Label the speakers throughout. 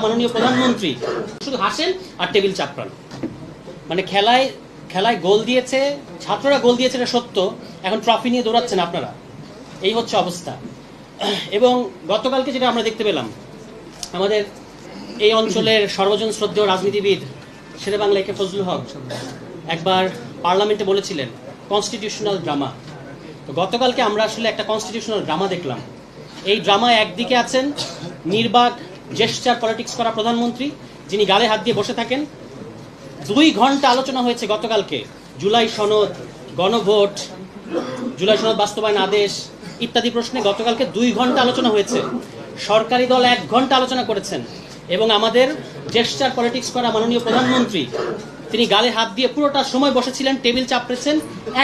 Speaker 1: মাননীয় প্রধানমন্ত্রী শুধু হাসেন আর টেবিল চাপড়ান। মানে খেলায় খেলায় গোল দিয়েছে, ছাত্ররা গোল দিয়েছে এটা সত্য, এখন ট্রফি নিয়ে দৌড়াচ্ছেন আপনারা, এই হচ্ছে অবস্থা। এবং গতকালকে যেটা আমরা দেখতে পেলাম, আমাদের এই অঞ্চলের সর্বজন শ্রদ্ধেয় রাজনীতিবিদ শেরেবাংলা একে ফজলুল হক একবার পার্লামেন্টে বলেছিলেন কনস্টিটিউশনাল ড্রামা। তো গতকালকে আমরা আসলে একটা কনস্টিটিউশনাল ড্রামা দেখলাম। এই ড্রামায় একদিকে আছেন নির্বাক জেস্টার পলিটিক্স করা প্রধানমন্ত্রী, যিনি গালে হাত দিয়ে বসে থাকেন। 2 ঘন্টা আলোচনা হয়েছে গতকালকে জুলাই সনদ, গণভোট, জুলাই সনদ বাস্তবায়ন আদেশ ইত্যাদি প্রশ্নে গতকালকে 2 ঘন্টা আলোচনা হয়েছে। সরকারি দল 1 ঘন্টা আলোচনা করেছেন এবং আমাদের জেস্টার পলিটিক্স করা মাননীয় প্রধানমন্ত্রী তিনি গালে হাত দিয়ে পুরোটা সময় বসেছিলেন, টেবিল চাপড়েছেন,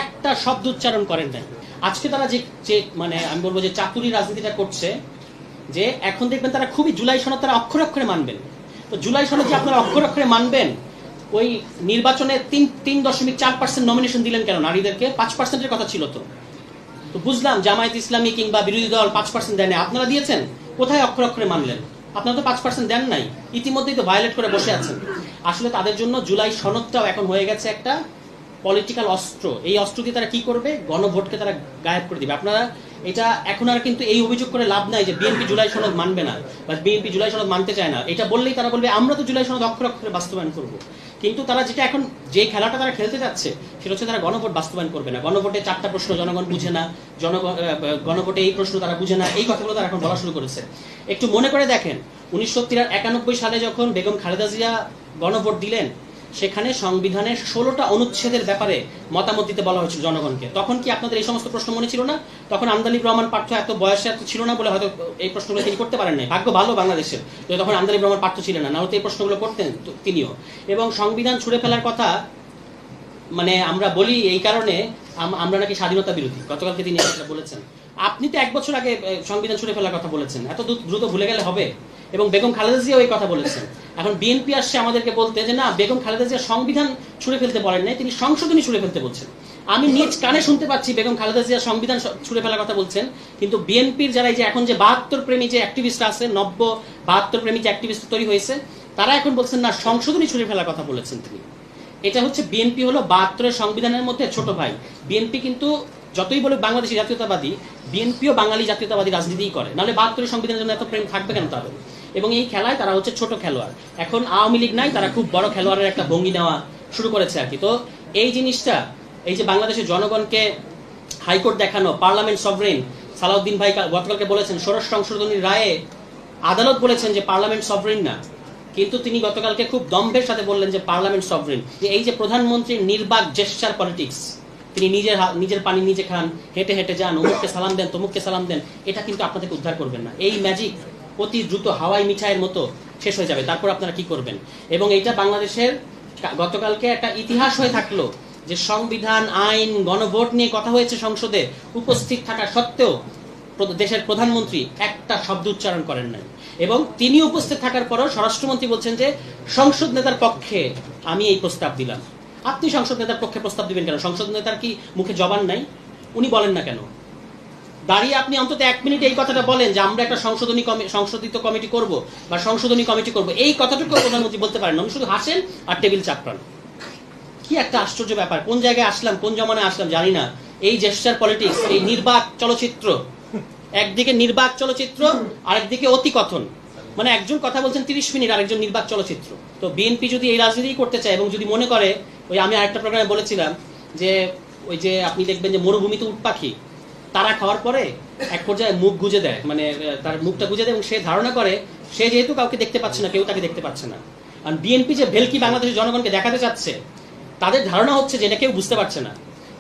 Speaker 1: একটা শব্দ উচ্চারণ করেন নাই। আজকে তারা যে মানে আমি বলবো যে চাতুরি রাজনীতিটা করছে, যে এখন দেখবেন তারা খুবই জুলাই সনদ তারা অক্ষরে অক্ষরে মানবেন। তো জুলাই সনদ যে আপনারা অক্ষরে অক্ষরে মানবেন, ওই নির্বাচনে 3.4% নমিনেশন দিলেন কেন নারীদেরকে? 5%-এর কথা ছিল। তো বুঝলাম জামায়াত ইসলামী কিংবা বিরোধী দল 5% দেয় না, আপনারা দিয়েছেন, কোথায় অক্ষরে অক্ষরে মানলেন? আপনারা তো 5% দেন নাই, ইতিমধ্যেই তো ভায়োলেট করে বসে আছেন। আসলে তাদের জন্য জুলাই সনদটাও এখন হয়ে গেছে একটা পলিটিক্যাল অস্ত্র। এই অস্ত্র দিয়ে তারা কি করবে? গণভোটকে তারা গায়েব করে দিবে। আপনারা এটা এখন আর কিন্তু এই অভিযোগ করে লাভ নাই যে বিএনপি জুলাই সনদ মানবে না বা বিএনপি জুলাই সনদ মানতে চায় না। এটা বললেই তারা বলবে আমরা তো জুলাই সনদ অক্ষরে অক্ষরে বাস্তবায়ন করব। কিন্তু তারা যেটা এখন যে খেলাটা তারা খেলতে যাচ্ছে সেটা হচ্ছে তারা গণভোট বাস্তবায়ন করবে না। গণভোটে 4টা প্রশ্ন জনগণ বুঝে না, গণভোটে এই প্রশ্ন তারা বুঝে না, এই কথাগুলো তারা এখন বলা শুরু করেছে। একটু মনে করে দেখেন, 1991 সালে যখন বেগম খালেদা জিয়া গণভোট দিলেন, সেখানে সংবিধানের 16টা অনুচ্ছেদের ব্যাপারে মতামত দিতে বলা হয়েছিল জনগণকে। তখন কি আপনাদের এই সমস্ত প্রশ্ন মনে ছিল না? তখন আমদালিব রহমান পার্থ এত বয়সে এত ছিল না বলে হয়তো এই প্রশ্নগুলো তিনি করতে পারেন নাই। ভাগ্য ভালো বাংলাদেশের, তখন আমদালিব রহমান পার্থ ছিলেন না, নাহলে এই প্রশ্নগুলো করতেন তিনিও। এবং সংবিধান ছুঁড়ে ফেলার কথা মানে আমরা বলি এই কারণে আমরা নাকি স্বাধীনতা বিরোধী, গতকালকে তিনি বলেছেন। আপনি তো 1 বছর আগে সংবিধান ছুঁড়ে ফেলার কথা বলেছেন, এত দ্রুত ভুলে গেলে হবে? এবং বেগম খালেদা জিয়াও এই কথা বলেছেন। এখন বিএনপি আসছে আমাদেরকে বলতে যে না, বেগম খালেদা জিয়া সংবিধান ছুঁড়ে ফেলতে বলেন নাই, তিনি সংশোধনী ছুঁড়ে ফেলতে বলছেন। আমি নিজ কানে শুনতে পাচ্ছি বেগম খালেদা জিয়া সংবিধান ছুঁড়ে ফেলার কথা বলছেন, কিন্তু বিএনপির যারা এই যে এখন যে 72 প্রেমী যে অ্যাক্টিভিস্ট আছে, 72 প্রেমী যে অ্যাক্টিভিস্ট তৈরি হয়েছে, তারা এখন বলছেন না, সংশোধনী ছুঁড়ে ফেলার কথা বলেছেন তিনি। এটা হচ্ছে বিএনপি হলো 72 সংবিধানের মধ্যে ছোট ভাই। বিএনপি কিন্তু যতই বলে বাংলাদেশি জাতীয়তাবাদী, বিএনপিও বাঙালি জাতীয়তাবাদী রাজনীতিই করে, নাহলে 72 সংবিধানের জন্য এত প্রেম থাকবে কেন তাদের? এবং এই খেলায় তারা হচ্ছে ছোট খেলোয়াড়। এখন আওয়ামী লীগ নাই, তারা খুব বড় খেলোয়াড়ের একটা ভঙ্গি নেওয়া শুরু করেছে আর কি। তো এই জিনিসটা, এই যে বাংলাদেশের জনগণকে হাইকোর্ট দেখানো, পার্লামেন্ট সভরেন, সালাউদ্দিন ভাই গতকালকে বলেছেন ষোড়শ সংশোধনীর রায়ে আদালত বলেছেন যে পার্লামেন্ট সভরেন না, কিন্তু তিনি গতকালকে খুব দম্ভের সাথে বললেন যে পার্লামেন্ট সভরেন। যে এই যে প্রধানমন্ত্রীর নির্বাক জেস্টার পলিটিক্স, তিনি নিজের পানি নিজে খান, হেঁটে হেঁটে যান, অমুককে সালাম দেন, তমুককে সালাম দেন, এটা কিন্তু আপনাদেরকে উদ্ধার করবেন না। এই ম্যাজিক অতি দ্রুত হাওয়াই মিঠাইয়ের মতো শেষ হয়ে যাবে, তারপর আপনারা কি করবেন? এবং এইটা বাংলাদেশের গতকালকে একটা ইতিহাস হয়ে থাকলো যে সংবিধান, আইন, গণভোট নিয়ে কথা হয়েছে সংসদে, উপস্থিত থাকা সত্ত্বেও দেশের প্রধানমন্ত্রী একটা শব্দ উচ্চারণ করেন নাই। এবং তিনি উপস্থিত থাকার পরও স্বরাষ্ট্রমন্ত্রী বলছেন যে সংসদ নেতার পক্ষে আমি এই প্রস্তাব দিলাম। আপনি সংসদ নেতার পক্ষে প্রস্তাব দিবেন কেন? সংসদ নেতার কি মুখে জবান নাই? উনি বলেন না কেন? দাঁড়িয়ে আপনি অন্তত 1 মিনিট এই কথাটা বলেন যে আমরা একটা সংশোধিত কমিটি করব বা সংশোধনী কমিটি করব, এই কথাটুকু প্রধানমন্ত্রী বলতে পারেন না, উনি শুধু হাসেন আর টেবিল চাপড়ান। কি একটা আশ্চর্য ব্যাপার! কোন জায়গায় আসলাম, কোন জমানায় আসলাম জানি না। এই জেস্টার পলিটিক্স, এই নির্বাক চলচ্চিত্র, একদিকে নির্বাক চলচ্চিত্র আরেকদিকে অতি কথন। মানে একজন কথা বলছেন 30 মিনিট, আরেকজন নির্বাক চলচ্চিত্র। তো বিএনপি যদি এই রাজনীতি করতে চায় এবং যদি মনে করে, ওই আমি আরেকটা প্রোগ্রামে বলেছিলাম যে ওই যে আপনি দেখবেন যে মরুভূমিতে উট পাখি তারা খাওয়ার পরে এক পর্যায়ে মুখ গুজে দেয়, মানে তার মুখটা গুজে দেয় এবং সে ধারণা করে সে যেহেতু কাউকে দেখতে পাচ্ছে না, কেউ তাকে দেখতে পাচ্ছে না। আর বিএনপি যে ভেলকি বাংলাদেশের জনগণকে দেখাতে চাচ্ছে, তাদের ধারণা হচ্ছে যে এটা কেউ বুঝতে পারছে না।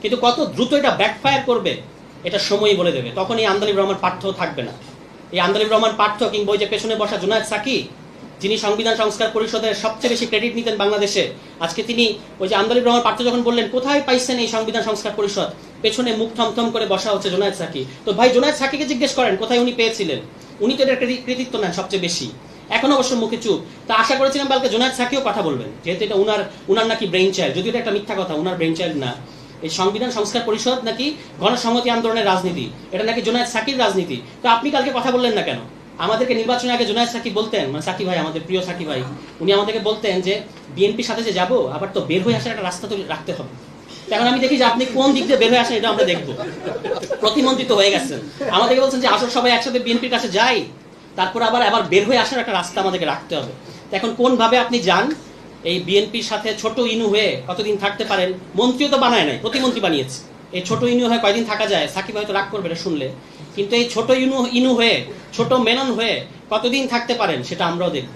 Speaker 1: কিন্তু কত দ্রুত এটা ব্যাকফায়ার করবে এটা সময়ই বলে দেবে। তখন এই আমদালিব রহমান পার্থ থাকবে না। এই আমদালিব রহমান পার্থ কিংবা ওই যে পেছনে বসা জুনায়েদ সাকি, যিনি সংবিধান সংস্কার পরিষদের সবচেয়ে বেশি ক্রেডিট নিতেন বাংলাদেশে, আজকে তিনি ওই যে আমদালিব রহমান পার্থ যখন বললেন কোথায় পাইছেন এই সংবিধান সংস্কার পরিষদ, পেছনে মুখ থমথম করে বসা হচ্ছে জুনায়েদ সাকি। তো ভাই জুনায়েদ সাকিকে জিজ্ঞেস করেন কোথায় উনি পেয়েছিলেন, উনি তো এটার কৃতিত্ব নেন সবচেয়ে বেশি। এখন অবশ্য মুখে চুপ। তা আশা করেছিলাম কালকে জুনায়েদ সাকিও কথা বলবেন, যেহেতু এটা উনার নাকি ব্রেইন চাইল্ড, যদিও এটা একটা মিথ্যা কথা, উনার ব্রেইন চাইল্ড না। এই সংবিধান সংস্কার পরিষদ নাকি গণসংহতি আন্দোলনের রাজনীতি, এটা নাকি জুনায়েদ সাকির রাজনীতি। তো আপনি কালকে কথা বললেন না কেন? আমাদেরকে নির্বাচনের আগে জুনায়েদ সাকিব বলতেন, মানে সাকিব ভাই, আমাদের প্রিয় সাকিব ভাই, উনি আমাদেরকে বলতেন যে বিএনপির সাথে যে যাব, আবার তো বের হয়ে আসার একটা রাস্তা তো রাখতে হবে। এখন আমি দেখি যে আপনি কোন দিক দিয়ে বের হয়ে আসেন, এটা আমরা দেখবো। প্রতিমন্ত্রী তো হয়ে গেছেন, আমাদেরকে বলছেন যে আসল সবাই একসাথে বিএনপির কাছে যাই, তারপর আবার বের হয়ে আসার একটা রাস্তা আমাদেরকে রাখতে হবে। এখন কোনভাবে আপনি যান এই বিএনপির সাথে ছোট ইনু হয়ে কতদিন থাকতে পারেন? মন্ত্রীও তো বানায় নাই, প্রতিমন্ত্রী বানিয়েছে। এই ছোট ইনু হয়ে কয়দিন থাকা যায়? সাকিব হয়তো রাগ করবে এটা শুনলে, কিন্তু এই ছোট ইনু হয়ে, ছোট মেনন হয়ে কতদিন থাকতে পারেন সেটা আমরাও দেখব।